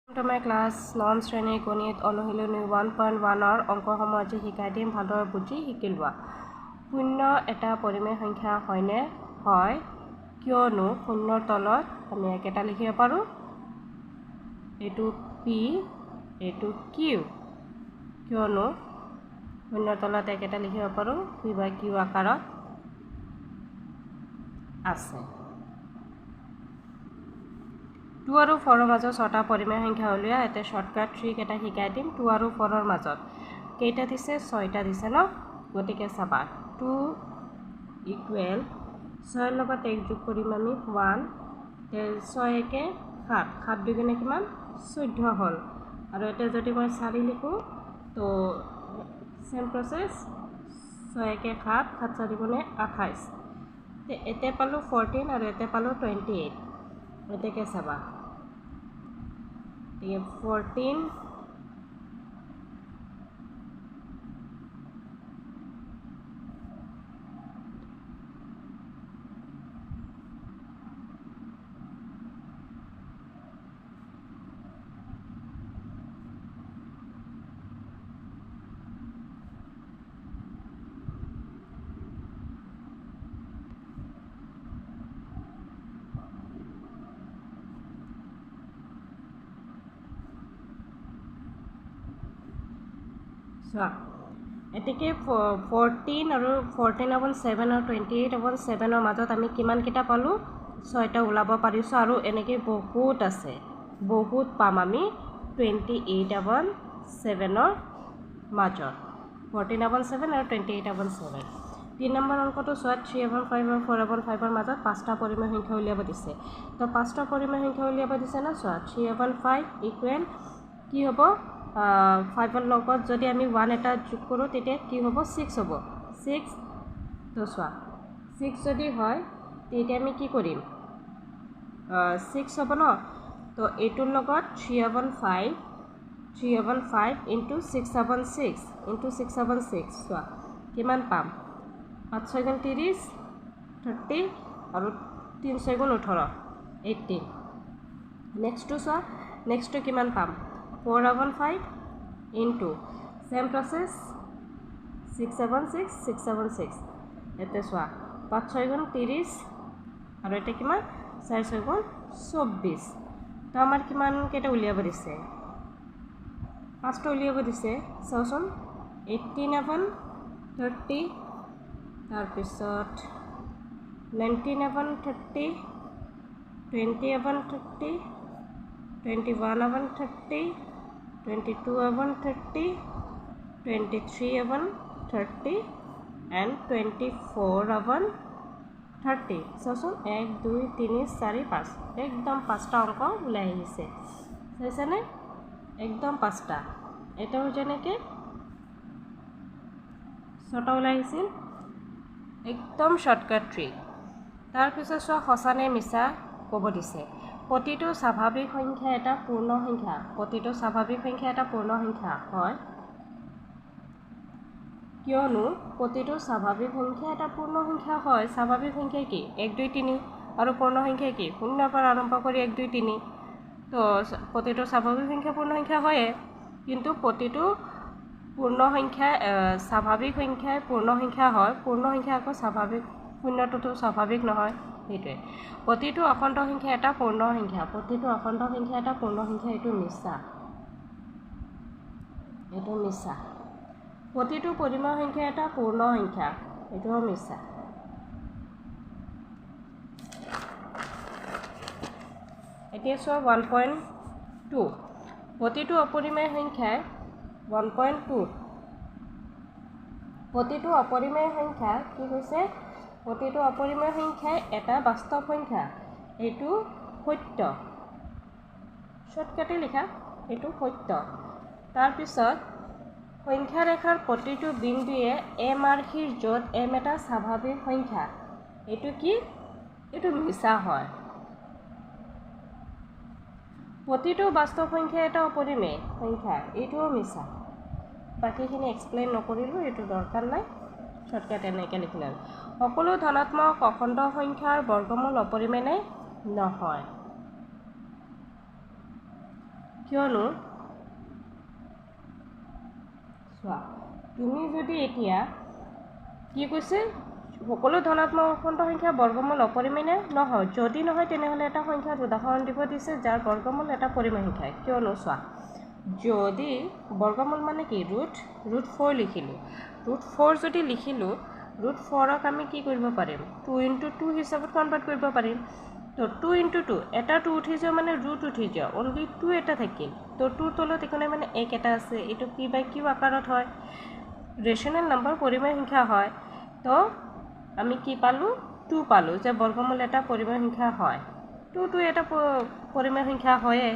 তোমাৰ ক্লাছ 9 শ্ৰেণীৰ গণিত অনুশীলনী 1.1 অংকসমূহ আজি শিকাই দিম ভালদৰে বুজি শিকি লোৱা। শূন্য এটা পৰিমেয় সংখ্যা হয়নে? হয়, কিয়নো শূন্যৰ তলত আমি একেটা লিখিব পাৰোঁ, এইটো P, এইটো Q, কিয়নো শূন্যৰ তলত একেটা লিখিব পাৰোঁ, P বা Q আকাৰত আছে। 2 আৰু 4 মাজত 6টা পৰিমেয় সংখ্যা উলিওৱা। এটা শৰ্টকাট ট্ৰিক এটা শিকাই দিম। 2 আৰু 4 মাজত কেইটা দিছে? 6টা দিছে ন? গতিকে চাবা 2 ইকুৱেল 6ৰ লগত 1 যোগ কৰিম আমি 1, 6 একে 7, 7 দুগুণে কিমান? 14 হ'ল। আৰু এটা যদি মই 4 লিখোঁ তো চেম প্ৰচেছ, 6 একে 7, 7 4 গুণে 28। এতে পালোঁ 14 আৰু এতে পালোঁ 28। এতেকে চাবা 14 এতেকে 14 আৰু 14/7 আৰু 28/7 মাজত আমি কিমানকেইটা পালোঁ? 6টা ওলাব পাৰিছোঁ। আৰু এনেকৈ বহুত আছে, বহুত পাম আমি 28/7 মাজত, 14/7 আৰু 28/7। 3 নম্বৰ অংকটো চোৱা, 3/5 আৰু 4/5 মাজত 5টা পৰিমেয় সংখ্যা উলিয়াব দিছে। তো 5টা পৰিমেয় সংখ্যা উলিয়াব দিছে না? চোৱা 3/5 ইকুৱেল কি হ'ব? 5ৰ লগত যদি আমি 1 এটা যোগ কৰোঁ তেতিয়া কি হ'ব? 6 হ'ব। 6 তো চোৱা 6 যদি হয় তেতিয়া আমি কি কৰিম? 6 হ'ব ন? তো এইটোৰ লগত 3/5 ইনটু 6/6 ইনটু 6/6 চোৱা কিমান পাম? 5 6 গুণ 30, 30 আৰু 3 6 গুণ 18, 18। নেক্সটটো চোৱা, নেক্সটটো কিমান পাম? 4/5 ইনটু চেম প্ৰচেছ 6/6, 6/6। এতে চোৱা 5 6 গুণ 30 আৰু এটা কিমান? 4 6 গুণ 24। তো আমাৰ কিমানকেইটা উলিয়াব দিছে? 5টা উলিয়াব দিছে। চাওচোন 18/30, তাৰপিছত 19/30, 20/30, 21/30, 22/30, 23/30 and 24/30। চাওচোন 1 2 3 4 5, একদম 5টা অংক ওলাই আহিছে। চাইছেনে? একদম 5টা। এটাও যেনেকৈ 6টা ওলাই আহিছিল, একদম শৰ্টকাট ট্ৰিক। তাৰপিছত চোৱা, সঁচা নে মিছা ক'ব দিছে। প্ৰতিটো স্বাভাৱিক সংখ্যা এটা পূৰ্ণ সংখ্যা। প্ৰতিটো স্বাভাৱিক সংখ্যা এটা পূৰ্ণ সংখ্যা হয়, কিয়নো প্ৰতিটো স্বাভাৱিক সংখ্যা এটা পূৰ্ণ সংখ্যা হয়। স্বাভাৱিক সংখ্যা কি? 1 2 3 আৰু পূৰ্ণ সংখ্যা কি? 0ৰ পৰা আৰম্ভ কৰি 1 2 3। তো প্ৰতিটো স্বাভাৱিক সংখ্যা পূৰ্ণ সংখ্যা হয়ে, কিন্তু প্ৰতিটো পূৰ্ণ সংখ্যা স্বাভাৱিক সংখ্যাই পূৰ্ণ সংখ্যা হয়। পূৰ্ণ সংখ্যা আকৌ স্বাভাৱিক, শূন্যটোতো স্বাভাৱিক নহয়, সেইটোৱে। প্ৰতিটো অখণ্ড সংখ্যা এটা পূৰ্ণ সংখ্যা। প্ৰতিটো অখণ্ড সংখ্যা এটা পূৰ্ণ সংখ্যা, এইটো মিছা, এইটো মিছা। প্ৰতিটো পৰিমেয় সংখ্যা এটা পূৰ্ণ সংখ্যা, এইটোও মিছা। এতিয়া চোৱা 1.2, প্ৰতিটো অপৰিমেয় সংখ্যাই 1.2, প্ৰতিটো অপৰিমেয় সংখ্যা কি হৈছে? প্ৰতিটো অপৰিমেয় সংখ্যাই এটা বাস্তৱ সংখ্যা, এইটো সত্য। শৰ্টকাটে লিখা, এইটো সত্য। তাৰপিছত সংখ্যা ৰেখাৰ প্ৰতিটো বিন্দুৱে m আৰ্হিৰ য'ত m এটা স্বাভাৱিক সংখ্যা, এইটো কি? এইটো মিছা হয়। প্ৰতিটো বাস্তৱ সংখ্যা এটা অপৰিমেয় সংখ্যা, এইটোও মিছা। বাকীখিনি এক্সপ্লেইন নকৰিলোঁ, এইটো দৰকাৰ নাই, শৰ্টকাট এনেকৈ লিখিলে। সকলো ধনাত্মক অখণ্ড সংখ্যাৰ বৰ্গমূল অপৰিমেয় নে? নহয়। কিয়নো চোৱা তুমি যদি এতিয়া কি কৈছে সকলো ধনাত্মক অখণ্ড সংখ্যা বৰ্গমূল অপৰিমেয় নহয় যদি নহয় তেনেহ'লে এটা সংখ্যাৰ উদাহৰণ দিব দিছে যাৰ বৰ্গমূল এটা পৰিমেয় সংখ্যা কিয়নো চোৱা যদি বৰ্গমূল মানে কি ৰুট 4 লিখিলোঁ ৰুট 4 যদি লিখিলোঁ ৰুট 4ক আমি কি কৰিব পাৰিম 2 × 2 হিচাপত কনভাৰ্ট কৰিব পাৰিম তো 2 × 2 এটা 2 উঠি যোৱা মানে ৰুট উঠি যোৱা অনলি 2 এটা থাকিল তো 2 তলত একো নাই মানে 1 এটা আছে এইটো p বাই q আকাৰত হয় ৰেচনেল নম্বৰ পৰিমেয় সংখ্যা হয় তো আমি কি পালোঁ 2 পালোঁ যে বৰ্গমূল এটা পৰিমেয় সংখ্যা হয় 2 এটা পৰিমেয় সংখ্যা হয়ে